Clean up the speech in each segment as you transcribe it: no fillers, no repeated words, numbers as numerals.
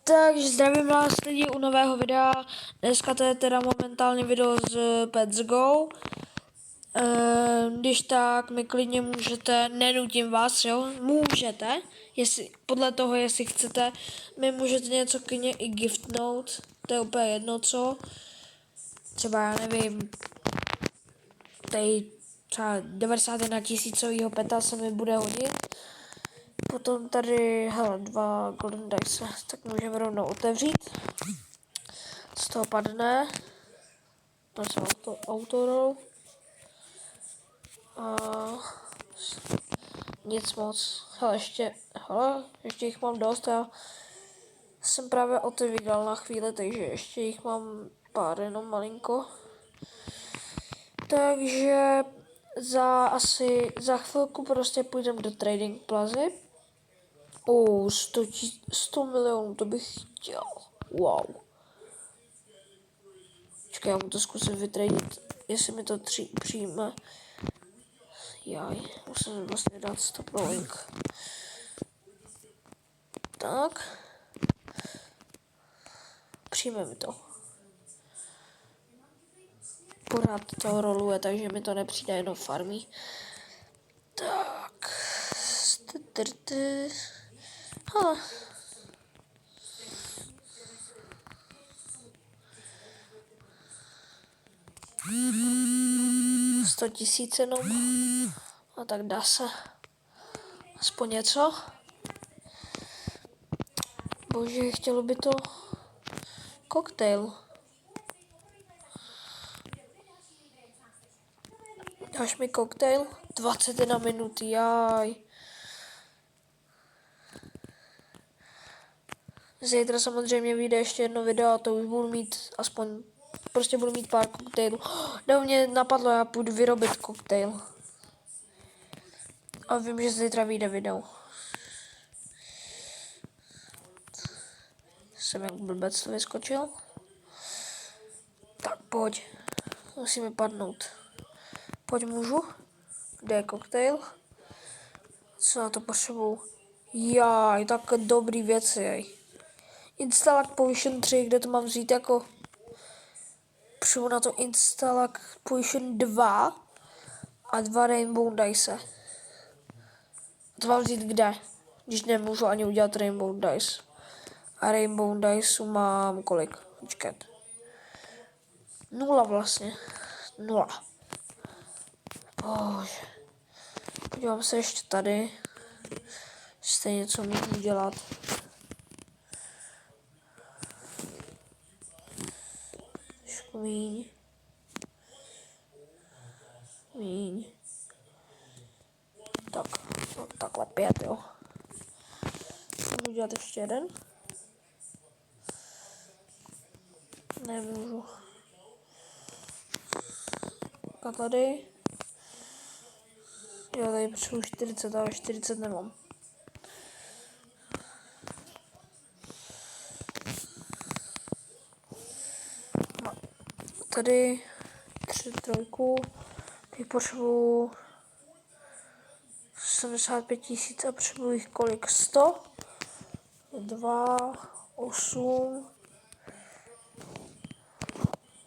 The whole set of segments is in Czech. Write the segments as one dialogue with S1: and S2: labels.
S1: Takže zdravím vás lidi u nového videa. Dneska to je teda momentálně video z Pets Go. Když tak mi klidně můžete, nenutím vás, jo, můžete, podle toho, jestli chcete, mi můžete něco klidně i giftnout, to je úplně jedno co. Třeba já nevím, tady třeba 91 000 peta se mi bude hodit. Potom tady, hele, 2 golden dice, tak můžeme rovnou otevřít. Z toho padne. To jsou autorou. A nic moc. Hele, ještě jich mám dost. Já jsem právě otevíral na chvíli, takže ještě jich mám pár, jenom malinko. Takže za chvilku prostě půjdeme do Trading Plazy. 100 milionů, to bych chtěl. Wow. Počkej, já mu to zkusím vytradit, jestli mi to přijme. Jaj, musím vlastně dát stop rolling. Tak. Přijme mi to. Pořád to roluje, takže mi to nepřijde, jenom farmí. Tak. Hele. $100 000 jenom. A tak dá se. Aspoň něco. Bože, chtělo by to koktejl. Dáš mi koktejl? 21 minut, jaj. Zítra samozřejmě vyjde ještě jedno video a to už budu mít aspoň, prostě budu mít pár koktejlů. No, mě napadlo, já půjdu vyrobit koktejl. A vím, že zítra vyjde video. Jsem jak blbec to vyskočil. Tak pojď. Musíme padnout. Pojď můžu. Kde je koktejl? Co na to potřebuju? Jaj, tak dobrý věci, jej. Installac Potion 3, kde to mám vzít jako... Přijmu na to Installac Potion 2 a 2 Rainbow Dice. To mám vzít kde? Když nemůžu ani udělat Rainbow Dice. A Rainbow Dice mám kolik? Počkat. 0 vlastně. 0. Bože. Podívám se ještě tady. Stejně co můžu dělat. Míň. Tak, no, takhle 5, jo. Můžu dělat ještě jeden? Nemůžu. A tady? Já tady potřebuji 40, ale 40 nemám. No. Tady 3 trojku. Teď potřebuji 75 000 a potřebuji jich kolik? 100? 2, 8,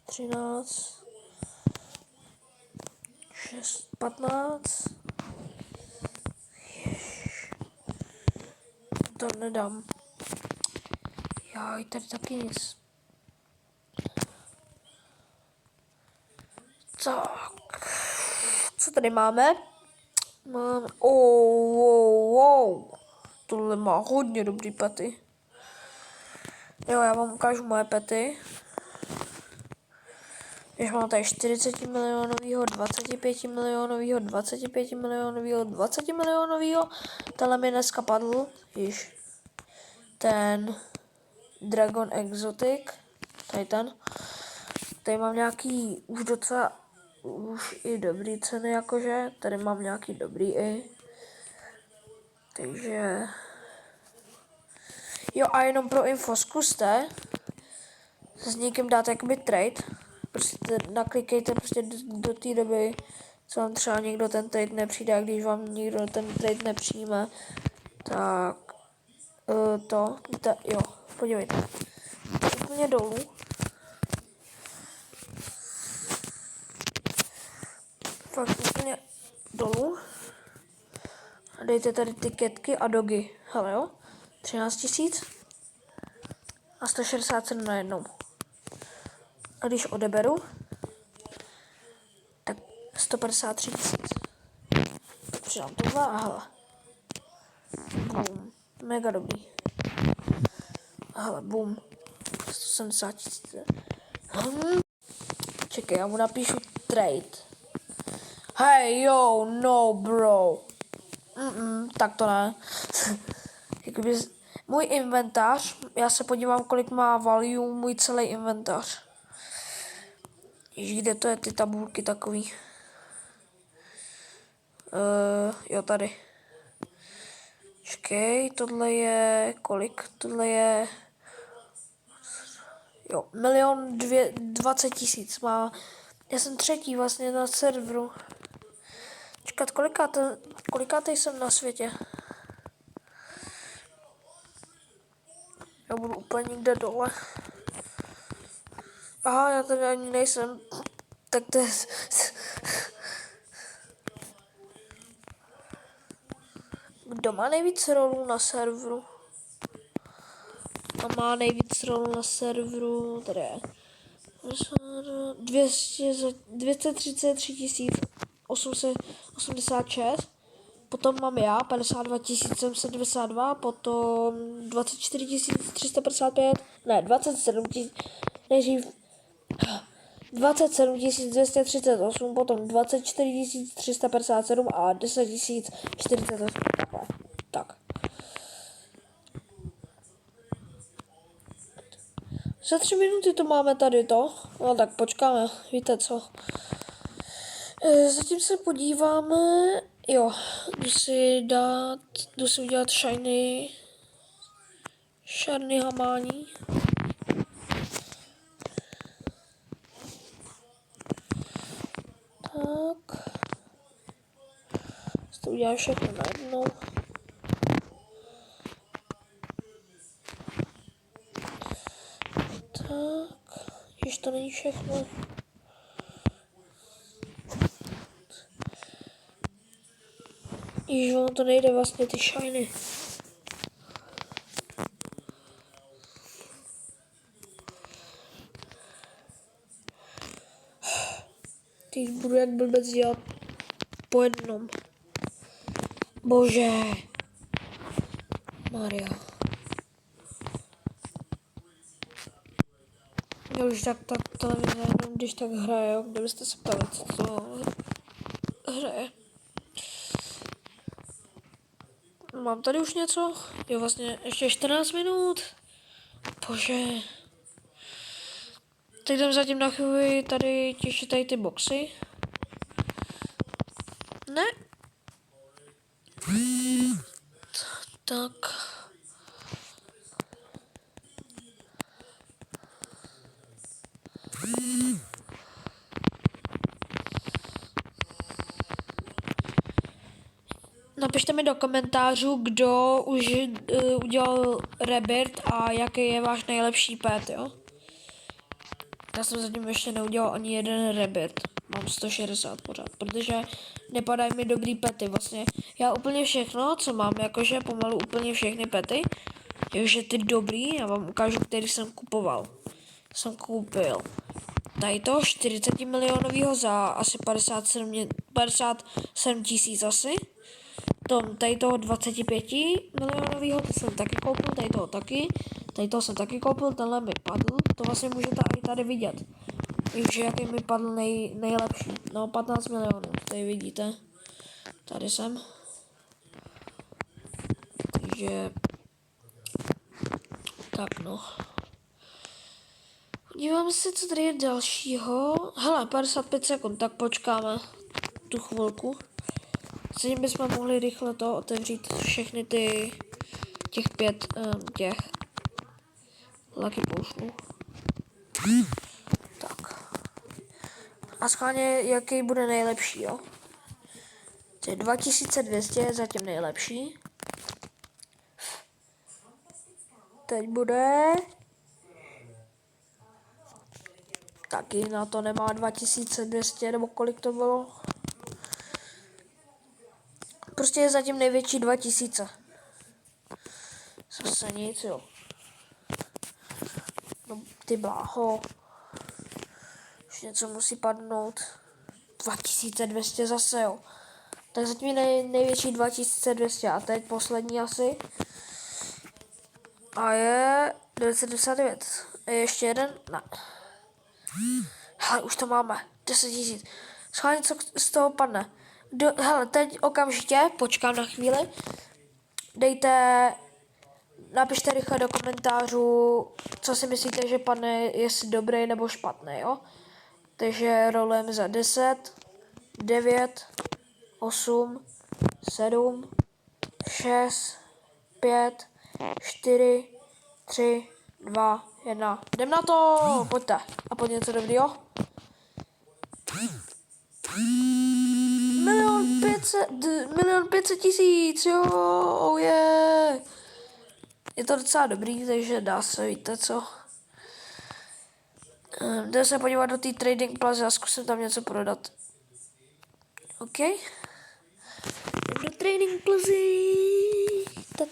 S1: 13, 6, 15. Ježiš. To nedám. Jaj, tady taky nic. Tak. Co tady máme? Máme... Tohle má hodně dobrý pety. Jo, já vám ukážu moje pety. Když mám tady 40 milionovýho, 25 milionovýho, 25 milionovýho, 20 milionovýho. Tenhle mi dneska padl již ten Dragon Exotic. Tady ten. Tady mám nějaký už docela i dobrý ceny, jakože. Tady mám nějaký dobrý i. Takže... Jo, a jenom pro info, zkuste s někým dát jakoby trade. Prostě naklikejte prostě do té doby, co vám třeba někdo ten trade nepřijde, a když vám někdo ten trade nepřijme, tak Jo, podívejte. Úplně dolů. Fakt úplně dolů. A dejte tady tiketky a dogy. Hele jo, 13 000 a 167 najednou. A když odeberu, tak 153 000. Tak přidám tohle a hele. Boom. Mega dobrý. A hele, boom. 170 000. Čekaj, já mu napíšu trade. Hey, yo, no, bro. Tak to ne. Jakoby můj inventář, já se podívám, kolik má value můj celý inventář. Ježíš, kde to je, ty tabulky takový? Jo, tady. Čekej, tohle je kolik? Tohle je... Jo, 1 020 000 má. Já jsem třetí vlastně na serveru. Čekat, kolikátej jsem na světě? Já budu úplně někde dole. Aha, já tady ani nejsem. Tak to je... Kdo má nejvíc rolů na serveru? A má nejvíc rolů na serveru, tady je. 233 886. Potom mám já 52 772, potom 24 355, ne 27 000, nejdřív 27 238, potom 24 357 a 10 048. Tak. Za 3 minuty to máme tady to. No tak počkáme, víte co. Zatím se podíváme. Jo, jdu si udělat shiny hamání. Tak. To udělám všechno najednou. Tak. Ještě to není všechno. Již ono to nejde vlastně ty shiny. Teď budu jak blbec dělat po jednom. Bože. Maria. Já už tak televize jenom když tak hraje, jo? Kdybyste se ptali, co to hraje. Mám tady už něco? Jo, vlastně ještě 14 minut. Bože. Tak jdem zatím na chvíli tady těšit tady ty boxy. Ne. Tak. Napište mi do komentářů, kdo už udělal rebirth a jaký je váš nejlepší pet, jo? Já jsem zatím ještě neudělal ani jeden rebirth. Mám 160 pořád, protože nepadají mi dobrý pety vlastně. Já úplně všechno, co mám, jakože pomalu úplně všechny pety, jakože ty dobrý, já vám ukážu, který jsem kupoval. Jsem koupil tady to 40 milionovýho za asi 57 000 asi. Tady toho 25 milionovýho, to jsem taky koupil, tady toho jsem taky koupil, tenhle mi padl, to vlastně můžete i tady vidět. Takže jaký mi padl nejlepší, no 15 milionů, tady vidíte, tady jsem. Takže, tak no. Podívám se, co tady je dalšího. Hele, 55 sekund, tak počkáme tu chvilku. Zatím bychom mohli rychle to otevřít všechny těch 5 Lucky Potionů. Tak. A schválně, jaký bude nejlepší, jo? To je 2200, zatím nejlepší. Teď bude... Taky na to nemá 2200, nebo kolik to bylo. Prostě je zatím největší 2000. Zase nic, jo. No, ty bláho. Už něco musí padnout. 2200 zase, jo. Tak zatím je největší 2200 a teď poslední asi. A je 999. A je ještě jeden? Ne. Hele, už to máme. 10 000. Schválně, co z toho padne. Hele, teď okamžitě, počkám na chvíli. Napište rychle do komentářů, co si myslíte, že padne, jestli dobrý nebo špatný, jo? Takže rolujeme za 10, 9, 8, 7, 6, 5, 4, 3, 2, 1. Jdem na to! Pojďte. A pojď něco dobrýho. 1 500 000, jo, oh yeah. Je to docela dobrý, takže dá se, víte co. Jdeme se podívat do té Trading Plaza a zkusím tam něco prodat. OK. Do Trading Plazy. Ta.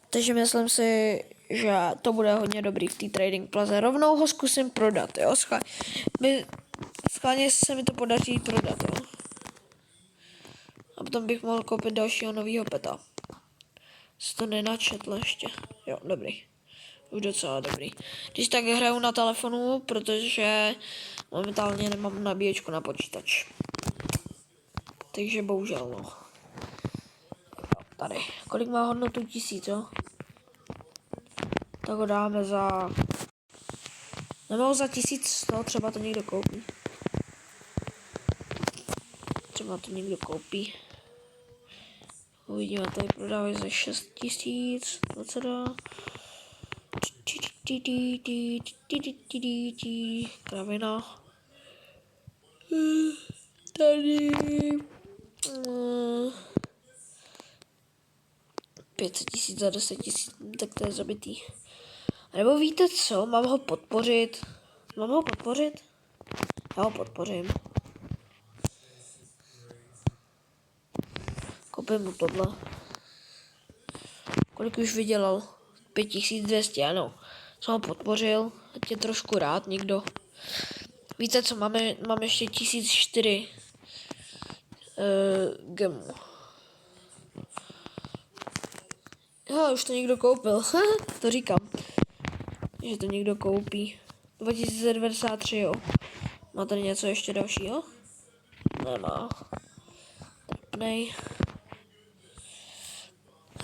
S1: Takže myslím si, že to bude hodně dobrý v té Trading Plaze. Rovnou ho zkusím prodat, jo. Schválně se mi to podaří prodat, jo. A potom bych mohl koupit dalšího novýho peta. Jsi to nenačetl ještě. Jo, dobrý. Už docela dobrý. Když tak hraju na telefonu, protože momentálně nemám nabíječku na počítač. Takže bohužel, no. Tady. Kolik má hodnotu 1000, jo? Tak ho dáme za... Nebo za 1100, třeba to někdo koupí. Třeba to někdo koupí. Uvidíme, tady prodávají za 6000. No co dá? Kravina. Tady. 500 000 za 10 000, tak to je zabitý. A nebo víte co, mám ho podpořit. Já ho podpořím. Koupím mu tohle. Kolik už vydělal? 5200, ano. Jsem ho podpořil, ať je trošku rád někdo. Víte co, máme ještě 1004 gemů. Hele, už to někdo koupil, to říkám. Že to někdo koupí. 2093, jo. Má tady něco ještě dalšího? Nemá. Trpnej.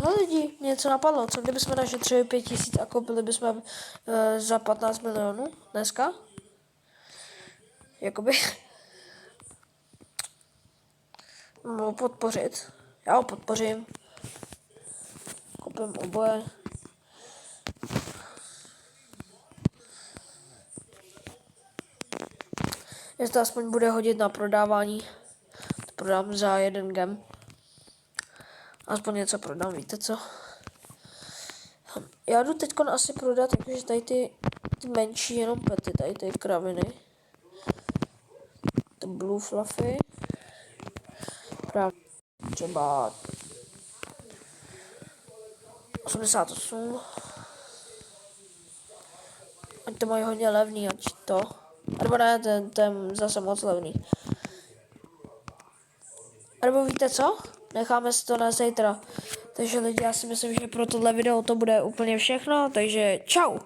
S1: Hele lidi, mě něco napadlo. Co kdybychom našetřili 5000 a koupili bychom za 15 milionů dneska? Jakoby. Mám ho podpořit. Já ho podpořím. Koupím oboje. Jestli to aspoň bude hodit na prodávání, to prodám za 1 gem. Aspoň něco prodám, víte co? Já jdu teď asi prodat, takže tady ty menší jenom pety, tady ty kraviny. To Blue Fluffy. Právě třeba 88. Ať to mají hodně levný, ať to. Nebo ne, ten zase moc levný. Nebo víte co? Necháme si to na zítra. Takže lidi, já si myslím, že pro tohle video to bude úplně všechno, takže čau!